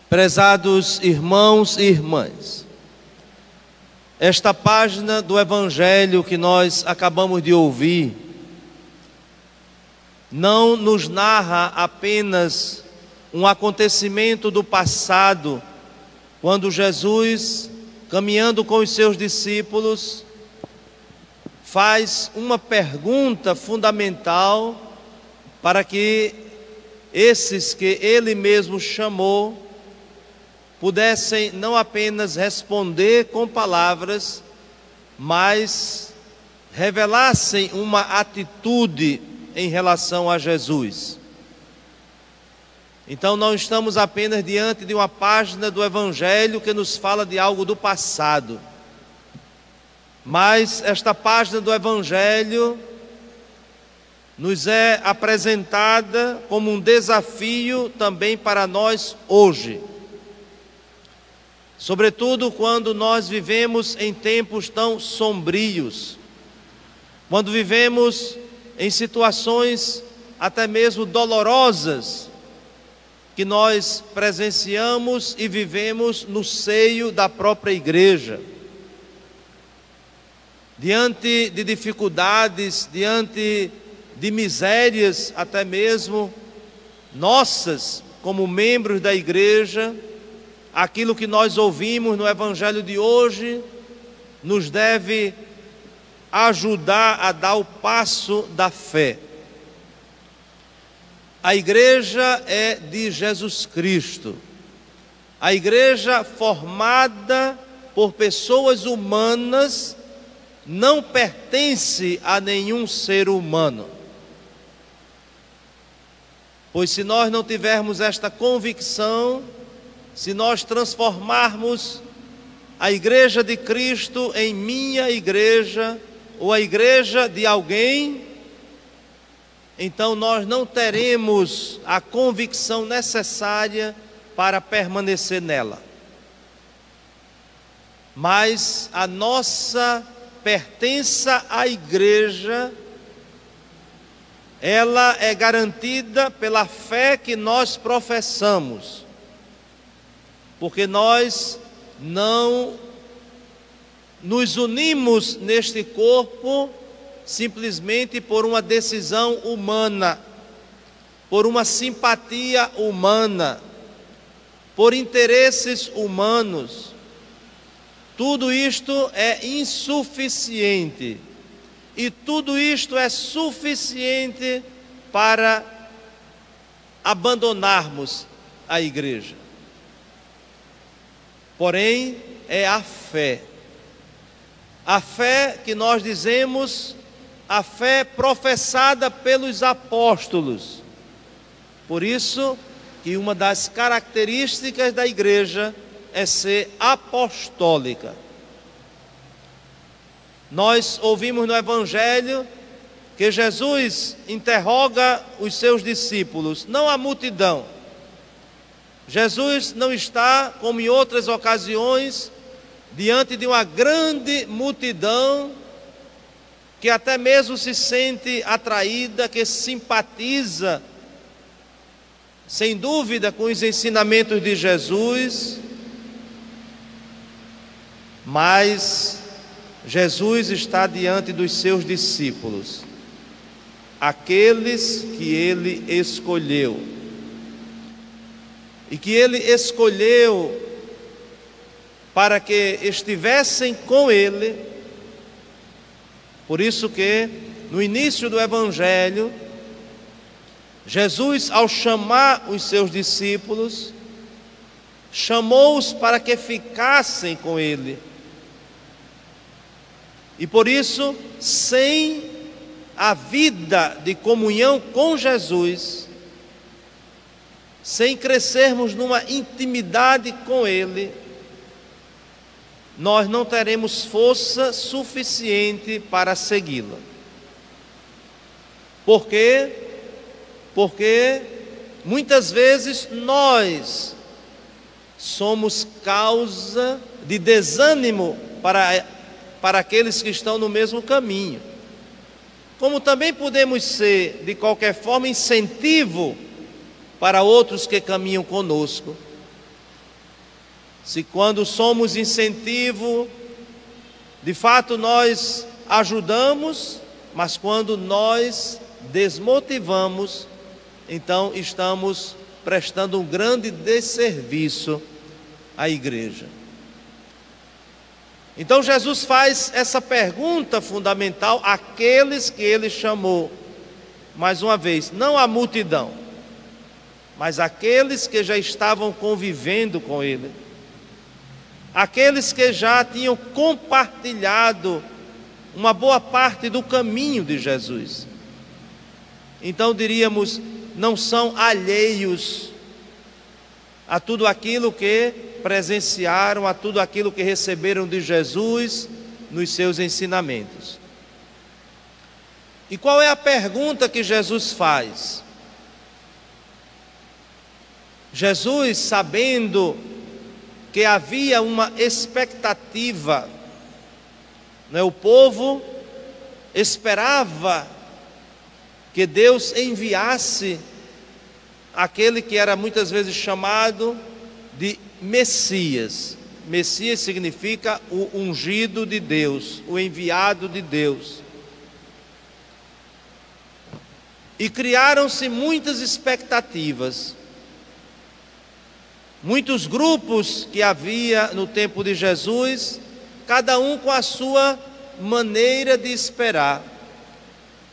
Prezados irmãos e irmãs, esta página do Evangelho que nós acabamos de ouvir não nos narra apenas um acontecimento do passado, quando Jesus, caminhando com os seus discípulos, faz uma pergunta fundamental para que esses que ele mesmo chamou pudessem não apenas responder com palavras, mas revelassem uma atitude em relação a Jesus. Então não estamos apenas diante de uma página do Evangelho que nos fala de algo do passado, mas esta página do Evangelho nos é apresentada como um desafio também para nós hoje. Sobretudo quando nós vivemos em tempos tão sombrios, quando vivemos em situações até mesmo dolorosas, que nós presenciamos e vivemos no seio da própria igreja. Diante de dificuldades, diante de misérias até mesmo nossas como membros da igreja, aquilo que nós ouvimos no Evangelho de hoje nos deve ajudar a dar o passo da fé. A igreja é de Jesus Cristo. A igreja formada por pessoas humanas não pertence a nenhum ser humano. Pois se nós não tivermos esta convicção, se nós transformarmos a igreja de Cristo em minha igreja, ou a igreja de alguém, então nós não teremos a convicção necessária para permanecer nela. Mas a nossa pertença à igreja, ela é garantida pela fé que nós professamos, porque nós não nos unimos neste corpo simplesmente por uma decisão humana, por uma simpatia humana, por interesses humanos. Tudo isto é insuficiente, e tudo isto é suficiente para abandonarmos a igreja. Porém, é a fé que nós dizemos, a fé professada pelos apóstolos. Por isso que uma das características da igreja é ser apostólica. Nós ouvimos no Evangelho que Jesus interroga os seus discípulos, não a multidão. Jesus não está, como em outras ocasiões, diante de uma grande multidão que até mesmo se sente atraída, que simpatiza, sem dúvida, com os ensinamentos de Jesus, mas Jesus está diante dos seus discípulos, aqueles que ele escolheu, e que ele escolheu para que estivessem com ele. Por isso que no início do Evangelho, Jesus, ao chamar os seus discípulos, chamou-os para que ficassem com ele. E por isso, sem a vida de comunhão com Jesus, sem crescermos numa intimidade com ele, nós não teremos força suficiente para segui-la. Por quê? Porque muitas vezes nós somos causa de desânimo para aqueles que estão no mesmo caminho. Como também podemos ser, de qualquer forma, incentivo para outros que caminham conosco. se quando somos incentivo, de fato nós ajudamos, mas quando nós desmotivamos, então estamos prestando um grande desserviço à igreja. Então Jesus faz essa pergunta fundamental àqueles que ele chamou, mais uma vez, não à multidão, mas àqueles que já estavam convivendo com ele, aqueles que já tinham compartilhado uma boa parte do caminho de Jesus. Então diríamos, não são alheios a tudo aquilo que presenciaram, a tudo aquilo que receberam de Jesus nos seus ensinamentos. E qual é a pergunta que Jesus faz? Jesus, sabendo que havia uma expectativa, o povo esperava que Deus enviasse aquele que era muitas vezes chamado de Messias. Messias significa o ungido de Deus, o enviado de Deus. E criaram-se muitas expectativas. Muitos grupos que havia no tempo de Jesus, cada um com a sua maneira de esperar,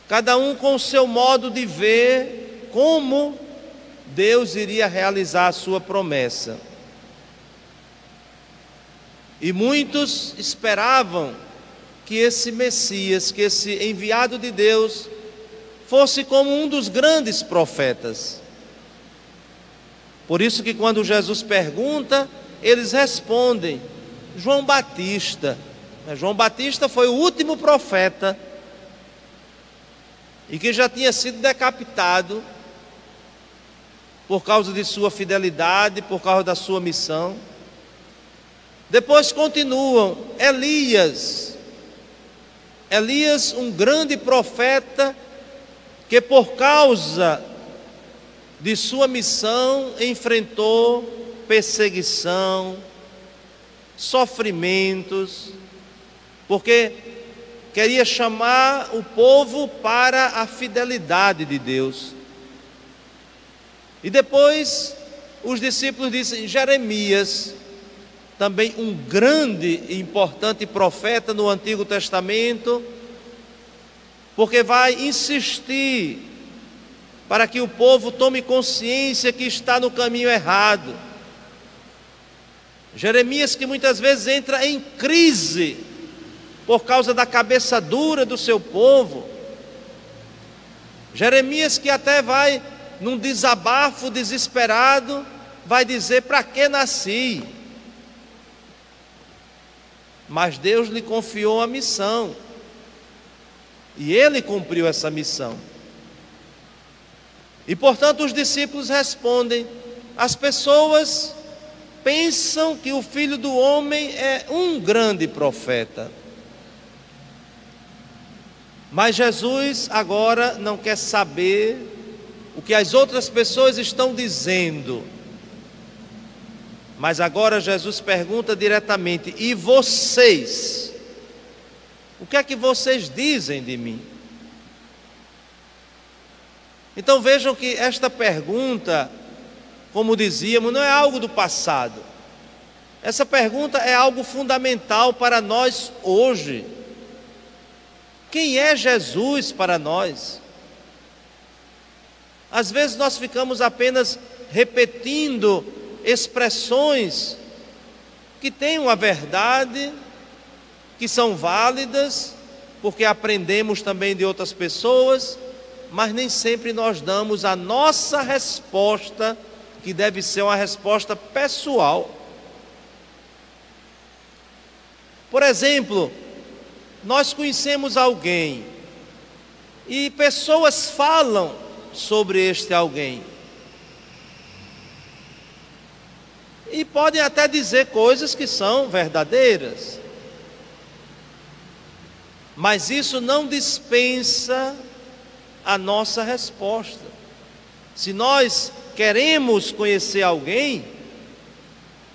cada um com o seu modo de ver como Deus iria realizar a sua promessa. E muitos esperavam que esse Messias, que esse enviado de Deus, fosse como um dos grandes profetas. Por isso que quando Jesus pergunta, eles respondem, João Batista. João Batista foi o último profeta e que já tinha sido decapitado por causa de sua fidelidade, por causa da sua missão. Depois continuam, Elias, um grande profeta que por causa de sua missão enfrentou perseguição, sofrimentos, porque queria chamar o povo para a fidelidade de Deus. E depois os discípulos dizem, Jeremias, também um grande e importante profeta no Antigo Testamento, porque vai insistir para que o povo tome consciência que está no caminho errado. Jeremias que muitas vezes entra em crise por causa da cabeça dura do seu povo. Jeremias que até vai num desabafo desesperado, vai dizer, para que nasci? Mas Deus lhe confiou a missão, e ele cumpriu essa missão. E portanto os discípulos respondem, as pessoas pensam que o Filho do Homem é um grande profeta. Mas Jesus agora não quer saber o que as outras pessoas estão dizendo. Mas agora Jesus pergunta diretamente, e vocês? O que é que vocês dizem de mim? Então vejam que esta pergunta, como dizíamos, não é algo do passado. Essa pergunta é algo fundamental para nós hoje. Quem é Jesus para nós? Às vezes nós ficamos apenas repetindo expressões que têm uma verdade, que são válidas, porque aprendemos também de outras pessoas, mas nem sempre nós damos a nossa resposta, que deve ser uma resposta pessoal. Por exemplo, nós conhecemos alguém e pessoas falam sobre este alguém e podem até dizer coisas que são verdadeiras, mas isso não dispensa a nossa resposta. Se nós queremos conhecer alguém,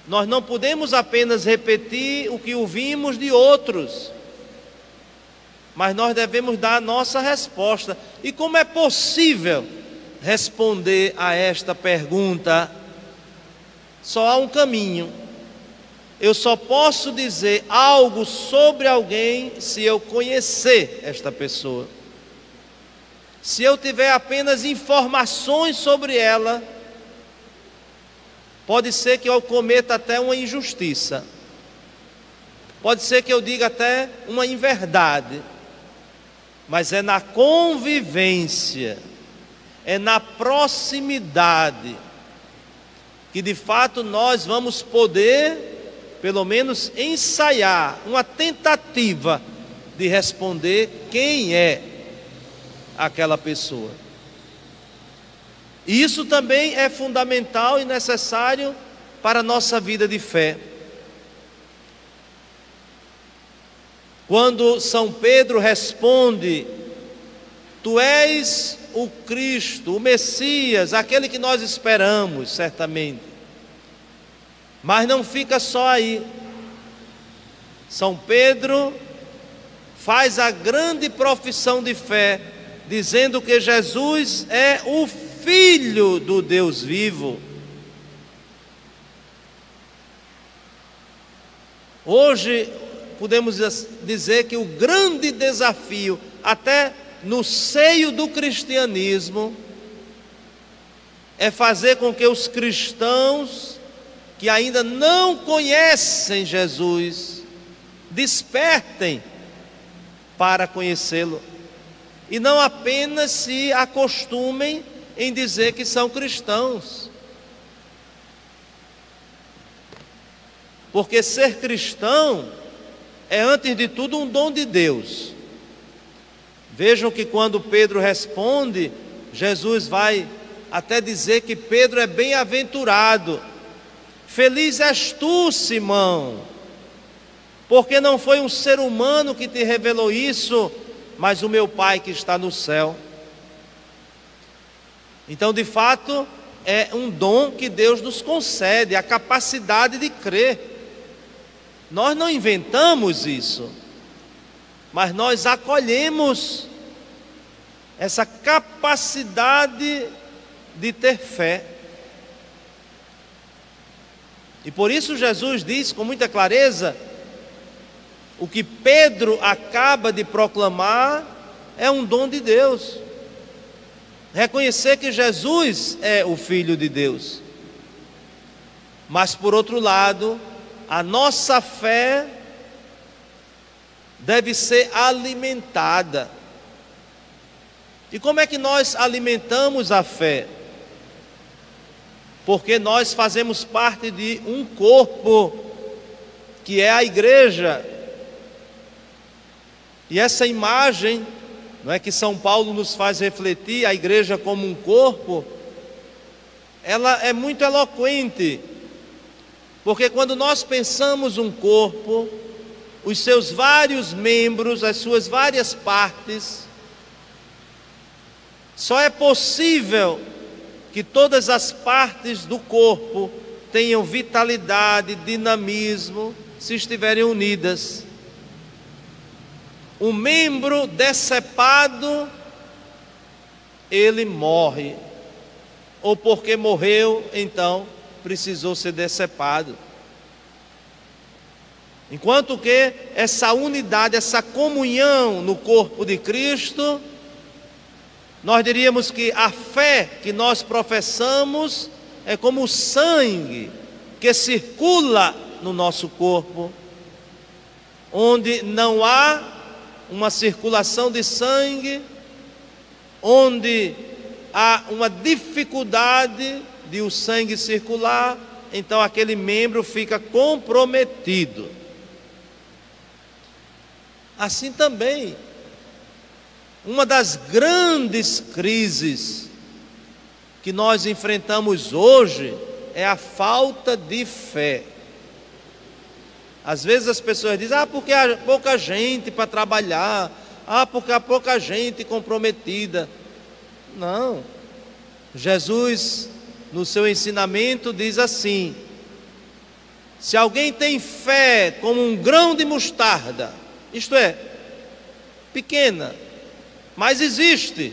Nós não podemos apenas repetir o que ouvimos de outros, mas nós devemos dar a nossa resposta. E como é possível responder a esta pergunta? Só há um caminho. Eu só posso dizer algo sobre alguém se eu conhecer esta pessoa. Se eu tiver apenas informações sobre ela, pode ser que eu cometa até uma injustiça. Pode ser que eu diga até uma inverdade. Mas é na convivência, é na proximidade, que de fato nós vamos poder, pelo menos, ensaiar uma tentativa de responder quem é aquela pessoa. E isso também é fundamental e necessário para a nossa vida de fé. Quando São Pedro responde: Tu és o Cristo, o Messias, aquele que nós esperamos, certamente. Mas não fica só aí. São Pedro faz a grande profissão de fé, dizendo que Jesus é o Filho do Deus vivo. Hoje podemos dizer que o grande desafio, até no seio do cristianismo, é fazer com que os cristãos que ainda não conhecem Jesus despertem para conhecê-lo, e não apenas se acostumem em dizer que são cristãos. Porque ser cristão é, antes de tudo, um dom de Deus. Vejam que quando Pedro responde, Jesus vai até dizer que Pedro é bem-aventurado. Feliz és tu, Simão, porque não foi um ser humano que te revelou isso, mas o meu Pai que está no céu. Então, de fato, é um dom que Deus nos concede, a capacidade de crer. Nós não inventamos isso, mas nós acolhemos essa capacidade de ter fé. E por isso Jesus diz com muita clareza: o que Pedro acaba de proclamar é um dom de Deus. Reconhecer que Jesus é o Filho de Deus. Mas por outro lado, a nossa fé deve ser alimentada. E como é que nós alimentamos a fé? Porque nós fazemos parte de um corpo, que é a igreja. E essa imagem, não é, que São Paulo nos faz refletir, a igreja como um corpo, ela é muito eloquente. Porque quando nós pensamos um corpo, os seus vários membros, as suas várias partes, só é possível que todas as partes do corpo tenham vitalidade, dinamismo, se estiverem unidas. Um membro decepado, ele morre, ou porque morreu, então precisou ser decepado. Enquanto que essa unidade, essa comunhão no corpo de Cristo, nós diríamos que a fé que nós professamos é como o sangue que circula no nosso corpo. Onde não há uma circulação de sangue, onde há uma dificuldade de o sangue circular, então aquele membro fica comprometido. Assim também, uma das grandes crises que nós enfrentamos hoje é a falta de fé. Às vezes as pessoas dizem: porque há pouca gente para trabalhar, porque há pouca gente comprometida. Não. Jesus, no seu ensinamento, diz assim: Se alguém tem fé como um grão de mostarda, isto é, pequena, mas existe,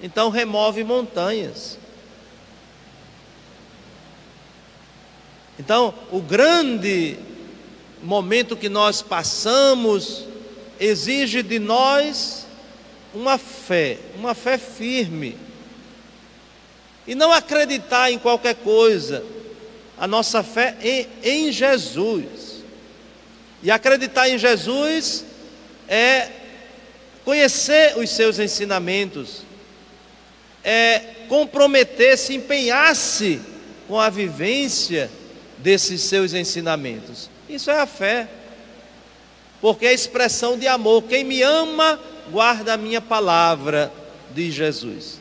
então remove montanhas. Então, o grande momento que nós passamos exige de nós uma fé firme. E não acreditar em qualquer coisa. A nossa fé em Jesus. E acreditar em Jesus é conhecer os seus ensinamentos, é comprometer-se, empenhar-se com a vivência desses seus ensinamentos. Isso é a fé, porque é a expressão de amor. Quem me ama, guarda a minha palavra, diz Jesus.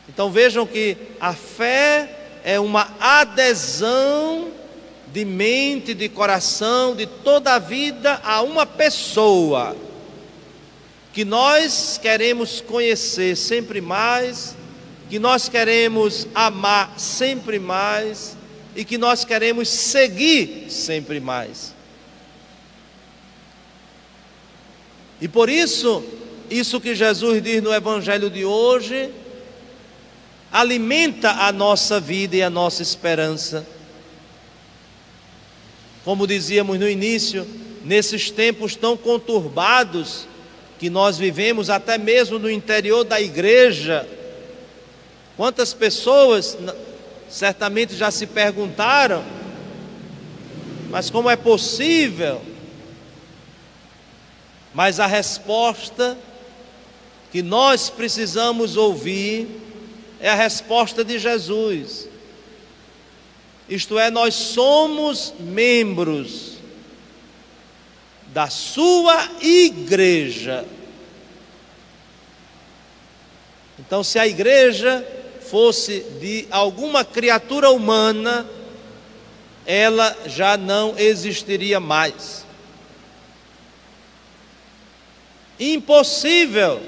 Então vejam que a fé é uma adesão de mente, de coração, de toda a vida a uma pessoa que nós queremos conhecer sempre mais, que nós queremos amar sempre mais e que nós queremos seguir sempre mais. E por isso, isso que Jesus diz no Evangelho de hoje, alimenta a nossa vida e a nossa esperança. Como dizíamos no início, nesses tempos tão conturbados que nós vivemos, até mesmo no interior da igreja, quantas pessoas certamente já se perguntaram, mas como é possível? Mas a resposta que nós precisamos ouvir é a resposta de Jesus. Isto é, nós somos membros da sua igreja. Então, se a igreja fosse de alguma criatura humana, ela já não existiria mais. Impossível,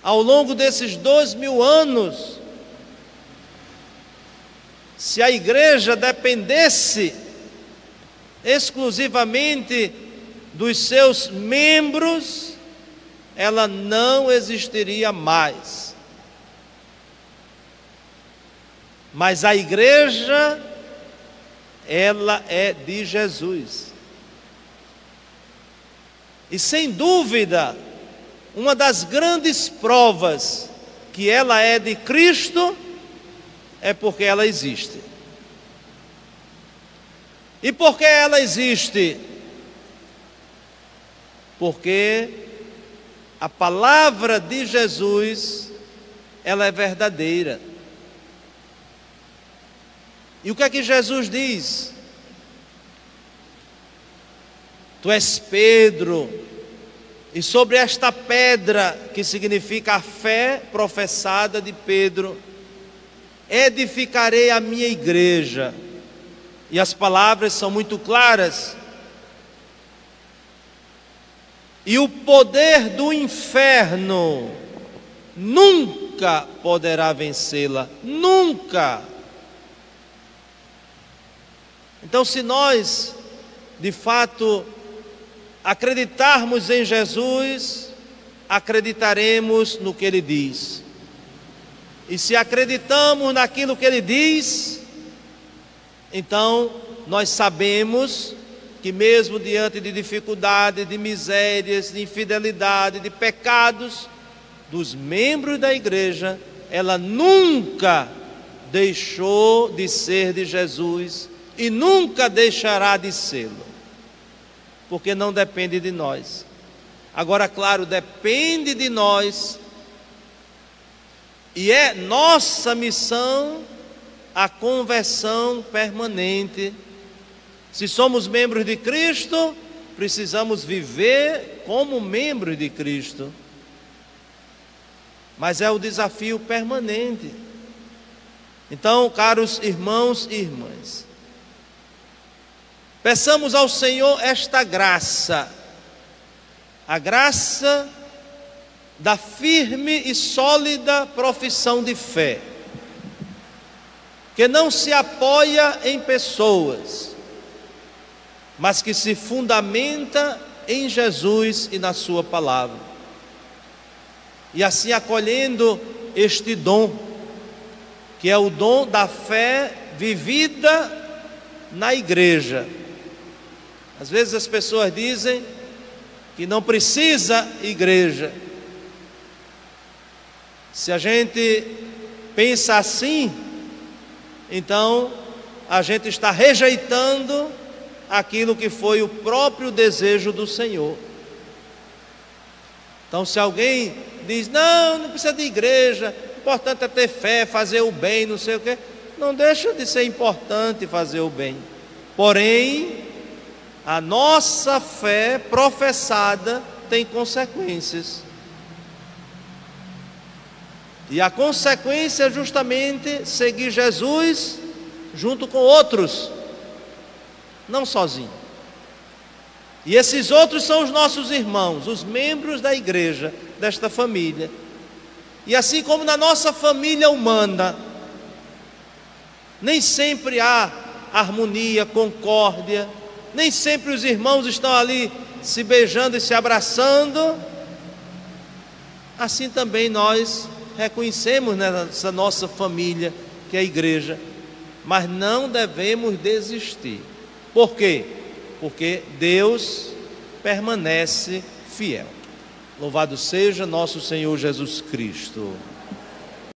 ao longo desses 2000 anos, se a igreja dependesse exclusivamente dos seus membros, ela não existiria mais. Mas a igreja, ela é de Jesus. E sem dúvida, uma das grandes provas que ela é de Cristo é porque ela existe. E por que ela existe? Porque a palavra de Jesus, ela é verdadeira. E o que é que Jesus diz? Tu és Pedro, e sobre esta pedra, que significa a fé professada de Pedro, edificarei a minha igreja. E as palavras são muito claras. E o poder do inferno nunca poderá vencê-la, nunca. Então, se nós, de fato, acreditarmos em Jesus, acreditaremos no que Ele diz. E se acreditamos naquilo que Ele diz, então nós sabemos que mesmo diante de dificuldades, de misérias, de infidelidade, de pecados dos membros da igreja, ela nunca deixou de ser de Jesus e nunca deixará de sê-lo, porque não depende de nós. Agora, claro, depende de nós, e é nossa missão a conversão permanente. Se somos membros de Cristo, precisamos viver como membros de Cristo. Mas é o desafio permanente. Então, caros irmãos e irmãs, peçamos ao Senhor esta graça, a graça da firme e sólida profissão de fé, que não se apoia em pessoas, mas que se fundamenta em Jesus e na sua palavra. E assim acolhendo este dom, que é o dom da fé vivida na igreja. Às vezes as pessoas dizem que não precisa igreja. Se a gente pensa assim, então a gente está rejeitando aquilo que foi o próprio desejo do Senhor. Então, se alguém diz, não precisa de igreja, o importante é ter fé, fazer o bem, não sei o quê, não deixa de ser importante fazer o bem. Porém, a nossa fé professada tem consequências. E a consequência é justamente seguir Jesus junto com outros, não sozinho. E esses outros são os nossos irmãos, os membros da igreja, desta família. E assim como na nossa família humana, nem sempre há harmonia, concórdia, nem sempre os irmãos estão ali se beijando e se abraçando. Assim também nós reconhecemos nessa nossa família, que é a igreja, mas não devemos desistir. Por quê? Porque Deus permanece fiel. Louvado seja nosso Senhor Jesus Cristo.